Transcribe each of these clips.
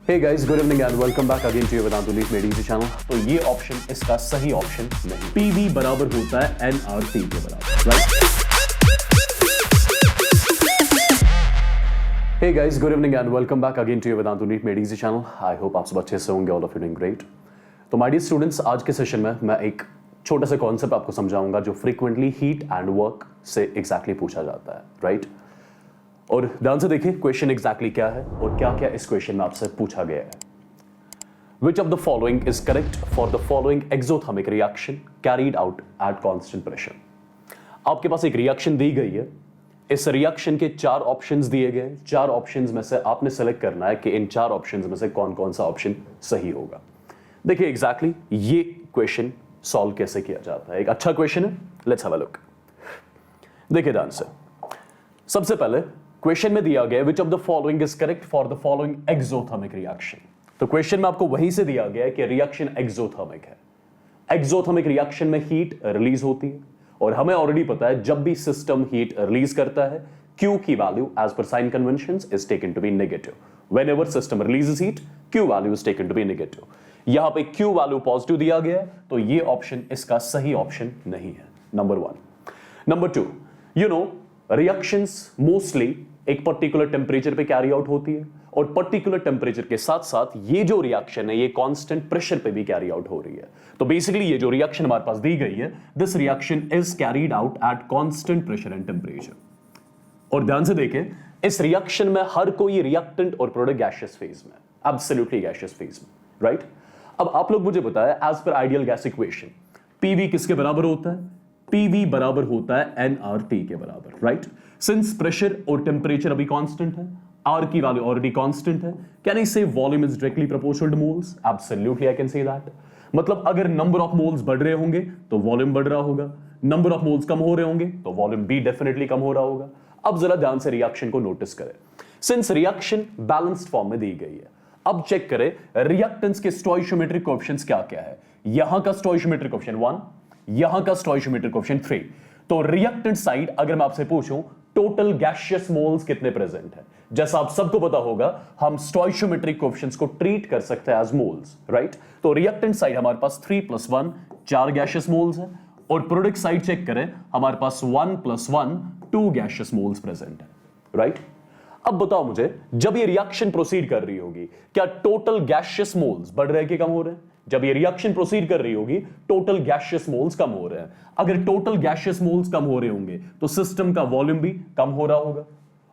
Hey guys, good evening and welcome back again to your Vedanta Leaf Made Easy channel। तो ये option इसका सही option नहीं। PV बराबर होता है NRT के बराबर, right? Hey guys, good evening and welcome back again to your Vedanta Leaf Made Easy channel। I hope आप सब अच्छे से होंगे, all of you doing great। तो my dear students, आज के सेशन में मैं एक छोटा सा कॉन्सेप्ट आपको समझाऊंगा जो फ्रीक्वेंटली हीट एंड वर्क से एग्जैक्टली पूछा जाता है, राइट? और ध्यान से देखिए क्वेश्चन एग्जैक्टली क्या है और क्या क्या इस क्वेश्चन में आपसे पूछा गया है। Which of the following is correct for the following exothermic reaction carried out at constant pressure? आपके पास एक रिएक्शन दी गई है, इस रिएक्शन के चार ऑप्शंस दिए गए, चार ऑप्शंस में से आपने सेलेक्ट करना है कि इन चार ऑप्शंस में से कौन कौन सा ऑप्शन सही होगा। देखिए एग्जैक्टली ये क्वेश्चन सॉल्व कैसे किया जाता है, एक अच्छा क्वेश्चन है, लेट्स हैव अ लुक। देखिए ध्यान से, सबसे पहले क्वेश्चन में दिया गया which of the following is correct for the following exothermic reaction. तो क्वेश्चन में आपको वहीं से दिया गया है कि रिएक्शन एक्सोथर्मिक है। एक्सोथर्मिक रिएक्शन में हीट रिलीज होती है और हमें ऑलरेडी पता है जब भी सिस्टम हीट रिलीज करता है Q की वैल्यू एज पर sign conventions is taken to be negative. Whenever system releases heat Q value is taken to be negative. यहां पे Q वैल्यू पॉजिटिव दिया गया है तो ये ऑप्शन इसका सही ऑप्शन नहीं है, number 1। Number 2, you know reactions mostly एक पर्टिकुलर टेम्परेचर पे कैरी आउट होती है और पर्टिकुलर टेम्परेचर के साथ साथ ये जो रिएक्शन है ये कांस्टेंट प्रेशर पे भी कैरी आउट हो रही है। तो बेसिकली ये जो रिएक्शन हमारे पास दी गई है, this reaction is carried out at constant pressure and temperature. और ध्यान से देखें, इस रिएक्शन में हर कोई रिएक्टेंट और प्रोडक्ट गैसियस फेज में, एब्सोल्युटली गैसियस फेज में, राइट? अब आप लोग मुझे बताएं as per ideal gas equation PV किसके बराबर होता है? पीवी बराबर होता है एनआरटी के बराबर, राइट? सिंस प्रेशर और टेम्परेचर अभी कांस्टेंट है, आर की वैल्यू ऑलरेडी कांस्टेंट है, कैन आई से volume is directly proportional two moles? Absolutely I can say that. मतलब अगर नंबर ऑफ मोल्स बढ़ रहे होंगे तो वॉल्यूम बढ़ रहा होगा, नंबर ऑफ मोल्स कम हो रहे होंगे तो वॉल्यूम भी डेफिनेटली कम हो रहा होगा। अब जरा ध्यान से रिएक्शन को नोटिस करें। सिंस रिएक्शन बैलेंस्ड फॉर्म में दी गई है, अब चेक करें रिएक्टेंस के स्टोइशियोमेट्रिक कोएफिशिएंट्स क्या क्या है। यहां का स्टोइशियोमेट्रिक कोएफिशिएंट 1, यहां का स्टोइशियोमेट्रिक कोएफिशिएंट 3। तो रिएक्टेंट साइड अगर मैं आपसे पूछूं टोटल गैसियस मोल्स कितने प्रेजेंट है, जैसा आप सबको पता होगा हम स्टोइशियोमेट्रिक कोएफिशिएंट्स को ट्रीट कर सकते हैं एज मोल्स, राइट? तो रिएक्टेंट साइड हमारे पास 3 + 1 4 गैसियस मोल्स है और प्रोडक्ट साइड चेक करें हमारे पास 1 + 1 2 गैसियस मोल्स प्रेजेंट है, राइट? अब बताओ मुझे, जब ये रिएक्शन प्रोसीड कर रही होगी क्या टोटल गैसियस मोल्स बढ़ रहे हैं कि कम हो रहे हैं? जब ये रिएक्शन प्रोसीड कर रही होगी टोटल गैसियस मोल्स कम हो रहे हैं। अगर टोटल गैसियस मोल्स कम हो रहे होंगे तो सिस्टम का वॉल्यूम भी कम हो रहा होगा।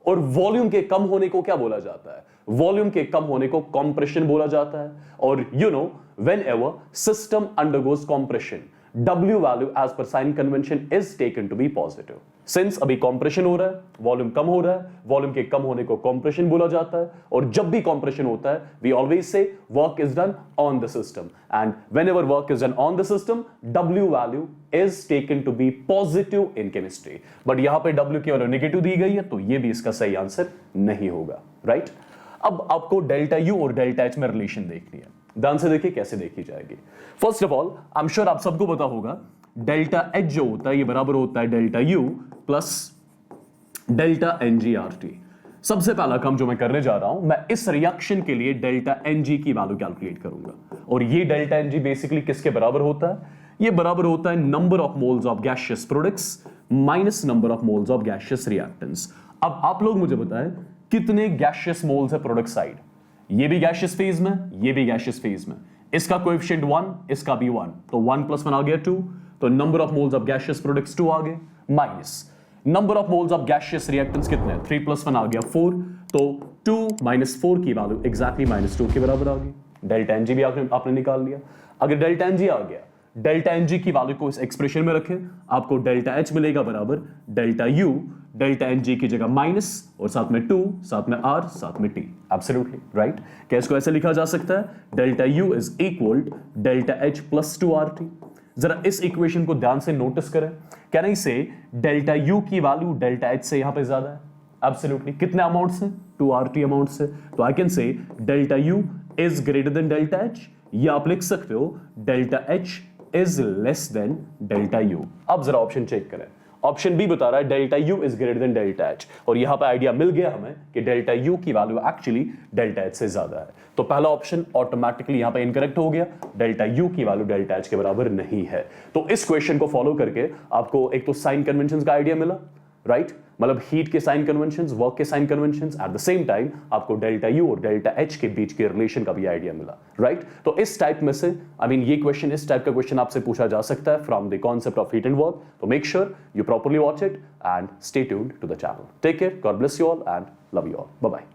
और वॉल्यूम के कम होने को क्या बोला जाता है? वॉल्यूम के कम होने को कंप्रेशन बोला जाता है। और you know whenever system undergoes compression, W value as पर sign convention is taken to be positive. Since अभी कंप्रेशन हो रहा है, वॉल्यूम कम हो रहा है, वॉल्यूम के कम होने को कंप्रेशन बोला जाता है। और जब भी कंप्रेशन होता है we always say work is done on the system, and whenever work is done on the system W value is taken to be positive in chemistry. But यहां पे W की वैल्यू नेगेटिव दी गई है तो ये भी इसका सही आंसर नहीं होगा, राइट? अब आपको डेल्टा U और डेल्टा H में रिलेशन देखनी है। ध्यान से देखिए कैसे देखी जाएगी। First of all I am sure आप सबको पता होगा डेल्टा H जो होता है ये बराबर होता है delta U plus delta NgRT। सबसे पहला काम जो मैं करने जा रहा हूं, मैं इस रिएक्शन के लिए डेल्टा Ng की वैल्यू कैलकुलेट करूंगा। और ये डेल्टा Ng बेसिकली किसके बराबर होता है? ये बराबर होता है number of moles of gaseous products minus number of moles of gaseous reactants. अब आप लोग मुझे बताएं कितने गैसियस मोल्स है प्रोडक्ट साइड? ये भी गैसियस फेज में, ये भी गैसियस फेज में। इसका कोएफिशिएंट 1, इसका भी 1, तो 1 + 1 आ गया 2। तो number of moles of gaseous products 2 आ गए, minus number of moles of gaseous reactants कितने हैं? 3 + 1 आ गया 4। तो 2 - 4 की वैल्यू एग्जैक्टली -2 के बराबर आ गई। डेल्टा Ng भी आपने निकाल लिया। अगर डेल्टा Ng आ गया, डेल्टा Ng की वैल्यू को इस एक्सप्रेशन में रखें, आपको डेल्टा H मिलेगा बराबर डेल्टा U, डेल्टा Ng की जगह माइनस और साथ में 2, साथ में R, साथ में T। Absolutely right. क्या इसको ऐसे लिखा जा सकता है? Delta U is equal delta H + 2RT। जरा इस इक्वेशन को ध्यान से नोटिस करें। कैन आई से डेल्टा U की वैल्यू डेल्टा H से यहां पे ज्यादा है? एब्सोल्युटली। कितने अमाउंट से? 2RT अमाउंट से। तो I can say delta U is greater than delta H, या आप लिख सकते हो delta H is less than delta U। अब जरा ऑप्शन चेक करें। ऑप्शन बी बता रहा है delta U is greater than delta H, और यहां पे आइडिया मिल गया हमें कि डेल्टा यू की वैल्यू एक्चुअली डेल्टा एच से ज्यादा है। तो पहला ऑप्शन ऑटोमेटिकली यहां पे इनकरेक्ट हो गया, डेल्टा यू की वैल्यू डेल्टा एच के बराबर नहीं है। तो इस क्वेश्चन को फॉलो करके आपको एक तो साइन कन्वेंशन का आइडिया मिला, राइट, मतलब हीट के साइन कन्वेंशंस, वर्क के sign conventions, at the same time आपको डेल्टा यू और डेल्टा एच के बीच के रिलेशन का भी आइडिया मिला, राइट। तो इस टाइप में से ये क्वेश्चन, इस टाइप का क्वेश्चन आपसे पूछा जा सकता है from the concept of heat and work. तो make sure you properly watch it and stay tuned to the channel. Take care, God bless you all and love you all, bye bye.